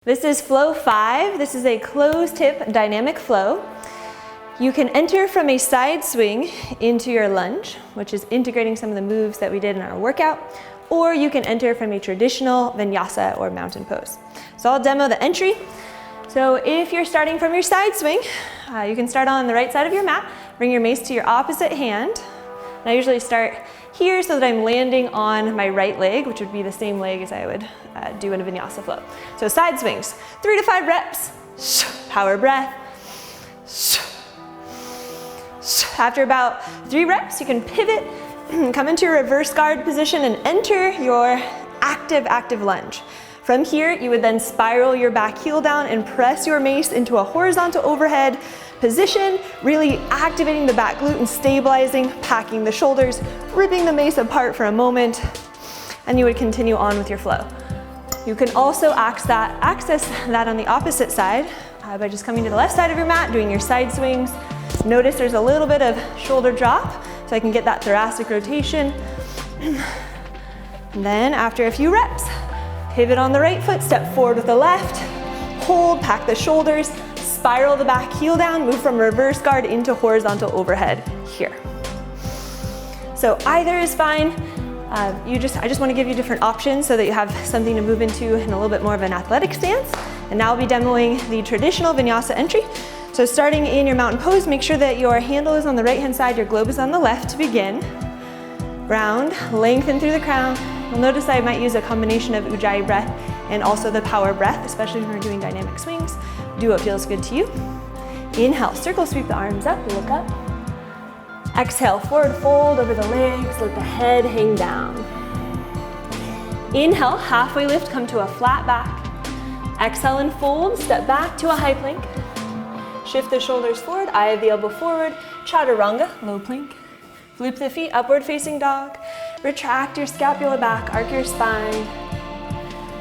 This is flow 5. This is a closed hip dynamic flow. You can enter from a side swing into your lunge, which is integrating some of the moves that we did in our workout, or you can enter from a traditional vinyasa or mountain pose. So I'll demo the entry. So if you're starting from your side swing, you can start on the right side of your mat, bring your mace to your opposite hand. And I usually start here so that I'm landing on my right leg, which would be the same leg as I would do in a vinyasa flow. So side swings, 3 to 5 reps, power breath. After about 3 reps, you can pivot, come into your reverse guard position and enter your active lunge. From here, you would then spiral your back heel down and press your mace into a horizontal overhead position, really activating the back glute and stabilizing, packing the shoulders, ripping the mace apart for a moment, and you would continue on with your flow. You can also access that on the opposite side by just coming to the left side of your mat, doing your side swings. Notice there's a little bit of shoulder drop, so I can get that thoracic rotation. And then after a few reps, pivot on the right foot, step forward with the left, hold, pack the shoulders, spiral the back heel down, move from reverse guard into horizontal overhead here. So either is fine. I just want to give you different options so that you have something to move into in a little bit more of an athletic stance. And now I'll be demoing the traditional vinyasa entry. So starting in your mountain pose, make sure that your handle is on the right hand side, your globe is on the left to begin. Round, lengthen through the crown. You'll notice I might use a combination of Ujjayi breath and also the power breath, especially when we're doing dynamic swings. Do what feels good to you. Inhale, circle sweep the arms up, look up. Exhale, forward fold over the legs, let the head hang down. Inhale, halfway lift, come to a flat back. Exhale and fold, step back to a high plank. Shift the shoulders forward, eye of the elbow forward, chaturanga, low plank. Flip the feet, upward facing dog. Retract your scapula back, arc your spine.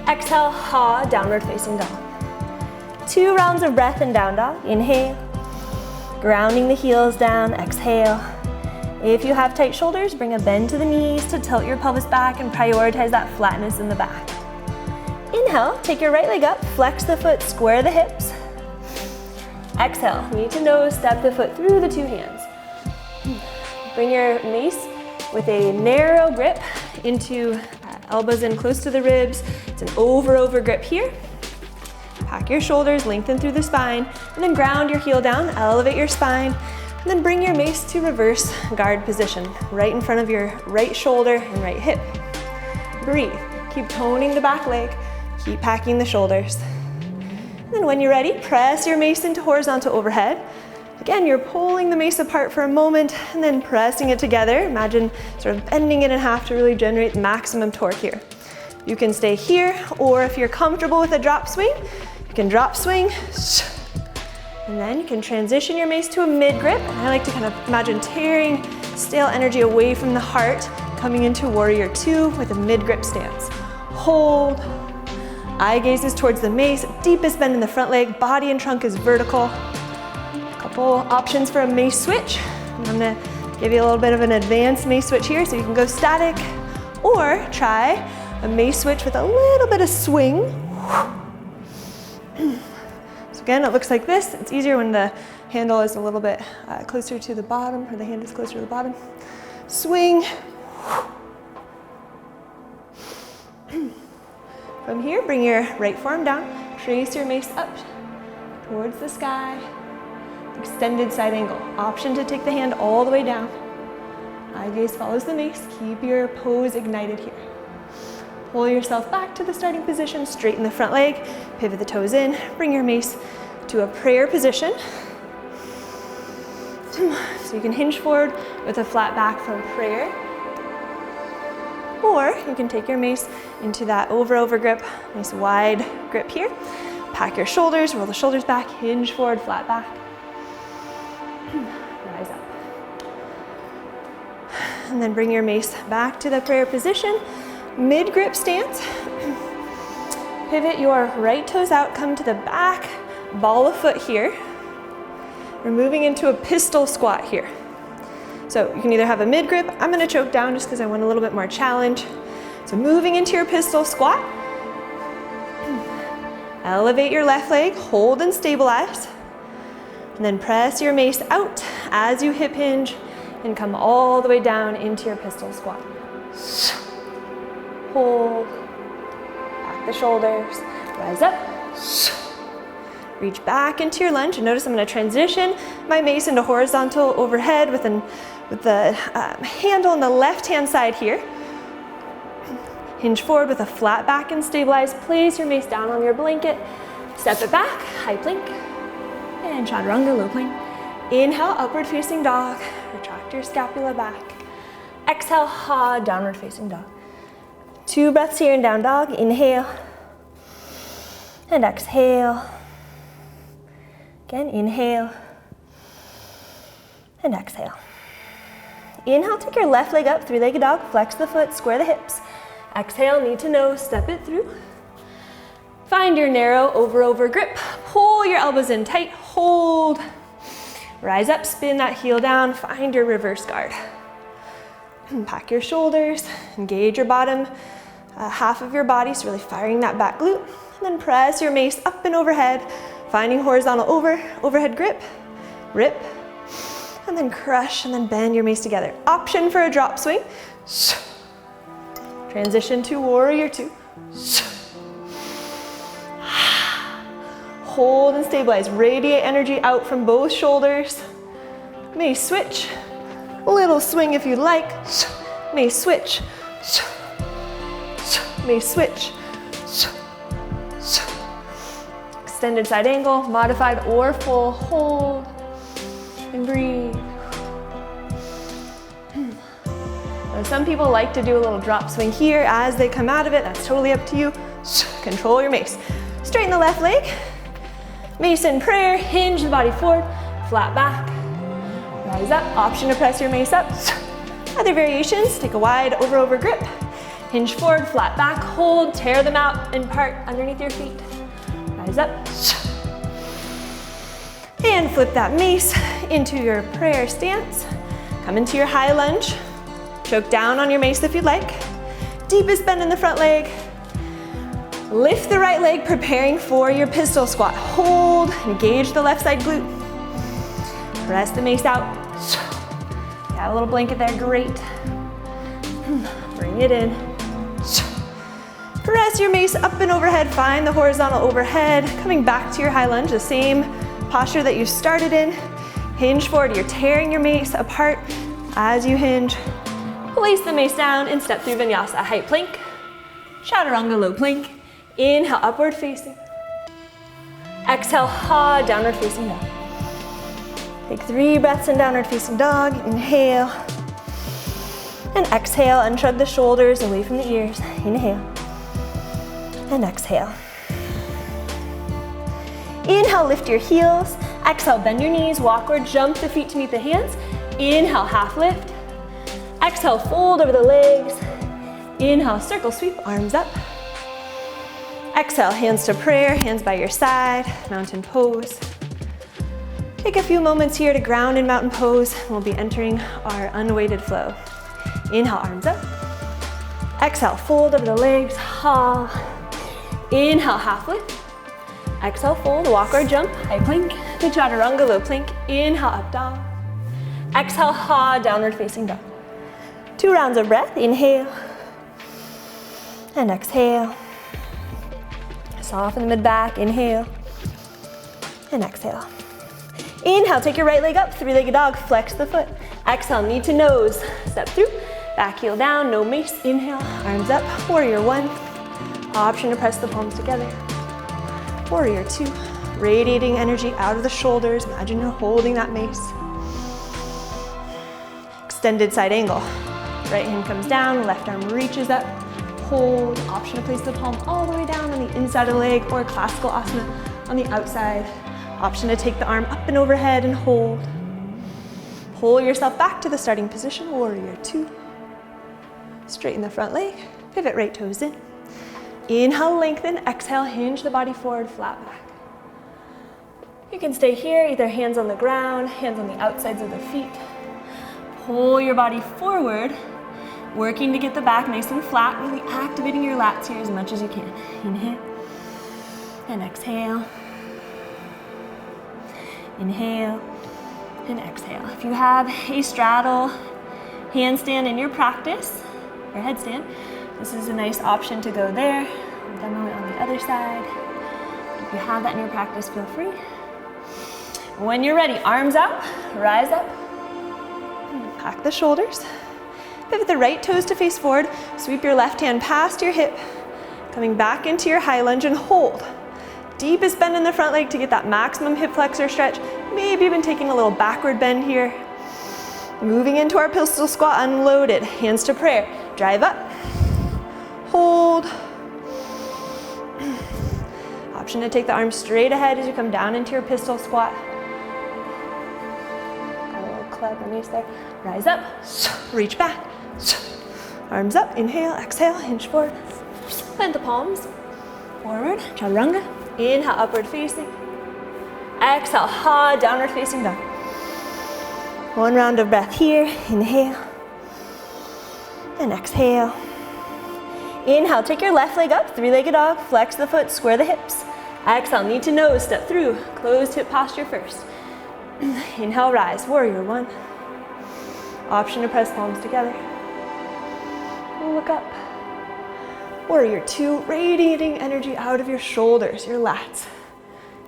Exhale, ha, downward facing dog. 2 rounds of breath in down dog. Inhale, grounding the heels down, exhale. If you have tight shoulders, bring a bend to the knees to tilt your pelvis back and prioritize that flatness in the back. Inhale, take your right leg up, flex the foot, square the hips. Exhale, knee to nose, step the foot through the 2 hands. Bring your mace with a narrow grip into elbows in close to the ribs. It's an over grip here. Pack your shoulders, lengthen through the spine, and then ground your heel down, elevate your spine, and then bring your mace to reverse guard position, right in front of your right shoulder and right hip. Breathe, keep toning the back leg, keep packing the shoulders. And then when you're ready, press your mace into horizontal overhead. Again, you're pulling the mace apart for a moment and then pressing it together. Imagine sort of bending it in half to really generate maximum torque here. You can stay here, or if you're comfortable with a drop swing, you can drop swing, and then you can transition your mace to a mid grip. I like to kind of imagine tearing stale energy away from the heart, coming into warrior 2 with a mid grip stance. Hold, eye gaze is towards the mace, deepest bend in the front leg, body and trunk is vertical. A couple options for a mace switch. I'm gonna give you a little bit of an advanced mace switch here so you can go static, or try a mace switch with a little bit of swing. So again, it looks like this. It's easier when the handle is a little bit closer to the bottom, or the hand is closer to the bottom. Swing. From here, bring your right forearm down, trace your mace up towards the sky. Extended side angle. Option to take the hand all the way down. Eye gaze follows the mace. Keep your pose ignited here. Pull yourself back to the starting position, straighten the front leg, pivot the toes in, bring your mace to a prayer position. So you can hinge forward with a flat back from prayer. Or you can take your mace into that over grip, nice wide grip here. Pack your shoulders, roll the shoulders back, hinge forward, flat back. Rise up. And then bring your mace back to the prayer position. Mid grip stance. Pivot your right toes out, come to the back, ball of foot here. We're moving into a pistol squat here. So you can either have a mid grip. I'm gonna choke down just because I want a little bit more challenge. So moving into your pistol squat. Elevate your left leg, hold and stabilize. And then press your mace out as you hip hinge and come all the way down into your pistol squat. Hold, back the shoulders, rise up. Reach back into your lunge, and notice I'm going to transition my mace into horizontal overhead with the handle on the left-hand side here. Hinge forward with a flat back and stabilize. Place your mace down on your blanket. Step it back, high plank, and chaturanga, low plank. Inhale, upward facing dog. Retract your scapula back. Exhale, ha, downward facing dog. 2 breaths here in down dog. Inhale, and exhale. Again, inhale, and exhale. Inhale, take your left leg up, 3-legged dog. Flex the foot, square the hips. Exhale, knee to nose, step it through. Find your narrow over grip. Pull your elbows in tight, hold. Rise up, spin that heel down, find your reverse guard. Pack your shoulders, engage your bottom half of your body, so really firing that back glute. And then press your mace up and overhead, finding horizontal overhead grip, rip, and then crush, and then bend your mace together. Option for a drop swing. Transition to warrior 2. Hold and stabilize. Radiate energy out from both shoulders. May switch. Little swing if you'd like. May switch. May switch. Extended side angle, modified or full. Hold and breathe. Now, some people like to do a little drop swing here as they come out of it. That's totally up to you. Control your mace. Straighten the left leg. Mace in prayer. Hinge the body forward. Flat back. Rise up. Option to press your mace up. Other variations, take a wide over grip. Hinge forward, flat back, hold, tear them out and part underneath your feet. Rise up. And flip that mace into your prayer stance. Come into your high lunge. Choke down on your mace if you'd like. Deepest bend in the front leg. Lift the right leg, preparing for your pistol squat. Hold, engage the left side glute. Press the mace out. Got a little blanket there, great. Bring it in. Press your mace up and overhead, find the horizontal overhead. Coming back to your high lunge, the same posture that you started in. Hinge forward, you're tearing your mace apart as you hinge. Place the mace down and step through vinyasa, high plank, chaturanga, low plank. Inhale, upward facing. Exhale, ha, downward facing dog. Take 3 breaths in downward facing dog. Inhale. And exhale, unshrug the shoulders away from the ears. Inhale. And exhale. Inhale, lift your heels. Exhale, bend your knees, walk or jump the feet to meet the hands. Inhale, half lift. Exhale, fold over the legs. Inhale, circle sweep, arms up. Exhale, hands to prayer, hands by your side, mountain pose. Take a few moments here to ground in mountain pose. We'll be entering our unweighted flow. Inhale, arms up. Exhale, fold over the legs, ha. Inhale, half lift. Exhale, fold, walk or jump, high plank, to chaturanga, low plank. Inhale, up dog. Exhale, ha, downward facing dog. 2 rounds of breath, inhale. And exhale. Soften the mid-back, inhale. And exhale. Inhale, take your right leg up, 3-legged dog, flex the foot. Exhale, knee to nose, step through. Back heel down, no mace, inhale, arms up, warrior 1. Option to press the palms together. Warrior 2, radiating energy out of the shoulders. Imagine you're holding that mace. Extended side angle. Right hand comes down, left arm reaches up. Hold, option to place the palm all the way down on the inside of the leg, or classical asana on the outside. Option to take the arm up and overhead and hold. Pull yourself back to the starting position, warrior 2. Straighten the front leg, pivot right toes in. Inhale, lengthen, exhale, hinge the body forward, flat back. You can stay here, either hands on the ground, hands on the outsides of the feet. Pull your body forward, working to get the back nice and flat, really activating your lats here as much as you can. Inhale. and exhale. Inhale and exhale. If you have a straddle handstand in your practice, or headstand, this is a nice option to go there. I'll demo it on the other side. If you have that in your practice, feel free. When you're ready, arms out, rise up. Pack the shoulders. Pivot the right toes to face forward. Sweep your left hand past your hip. Coming back into your high lunge and hold. Deepest bend in the front leg to get that maximum hip flexor stretch. Maybe even taking a little backward bend here. Moving into our pistol squat unloaded. Hands to prayer. Drive up. Hold. Option to take the arms straight ahead as you come down into your pistol squat. Got a little club and Mace there. Rise up. Reach back. Arms up. Inhale. Exhale. Hinge forward. Plant the palms. Forward. Chaturanga. Inhale, upward facing. Exhale, downward facing dog. One round of breath here. Inhale. And exhale. Inhale, take your left leg up, three-legged dog. Flex the foot, square the hips. Exhale, knee to nose, step through. Closed hip posture first. Inhale, rise, warrior one. Option to press palms together. Look up. Warrior two, radiating energy out of your shoulders, your lats.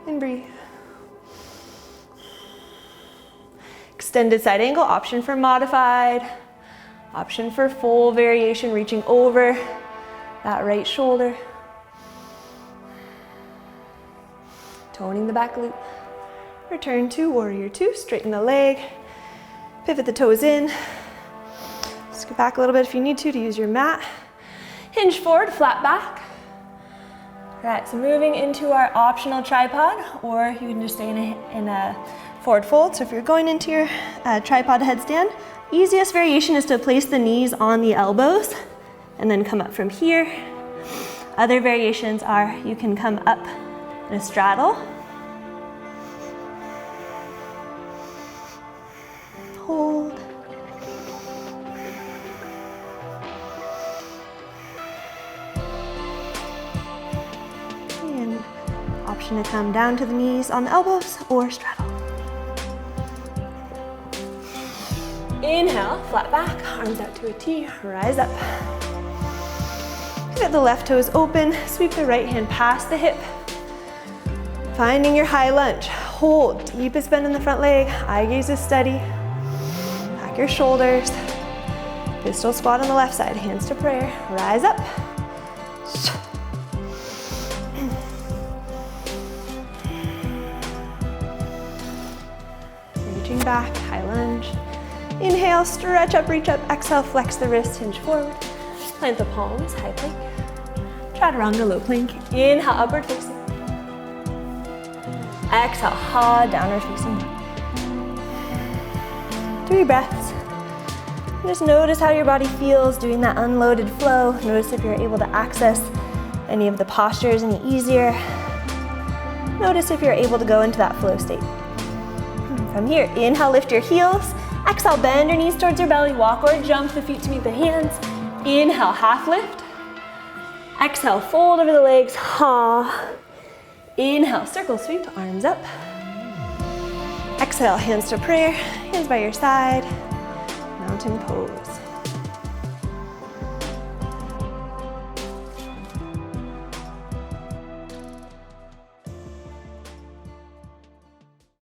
And breathe. Extended side angle, option for modified. Option for full variation, reaching over that right shoulder. Toning the back glute. Return to warrior two, straighten the leg. Pivot the toes in. Scoot back a little bit if you need to use your mat. Hinge forward, flat back. All right, so moving into our optional tripod, or you can just stay in a forward fold. So if you're going into your tripod headstand, easiest variation is to place the knees on the elbows and then come up from here. Other variations are you can come up in a straddle. Hold. And option to come down to the knees on the elbows or straddle. Inhale, flat back, arms out to a T, rise up. Get the left toes open, sweep the right hand past the hip. Finding your high lunge, hold, deepest bend in the front leg, eye gaze is steady. Back your shoulders. Pistol squat on the left side, hands to prayer, rise up. Reaching back, high lunge. Inhale, stretch up, reach up. Exhale, flex the wrist, hinge forward. Plant the palms, high plank. Chaturanga, low plank. Inhale, upward facing. Exhale, downward facing. 3 breaths. Just notice how your body feels doing that unloaded flow. Notice if you're able to access any of the postures any easier. Notice if you're able to go into that flow state. From here, inhale, lift your heels. Exhale, bend your knees towards your belly. Walk or jump the feet to meet the hands. Inhale, half lift. Exhale, fold over the legs. Inhale, circle sweep, arms up. Exhale, hands to prayer, hands by your side. Mountain pose.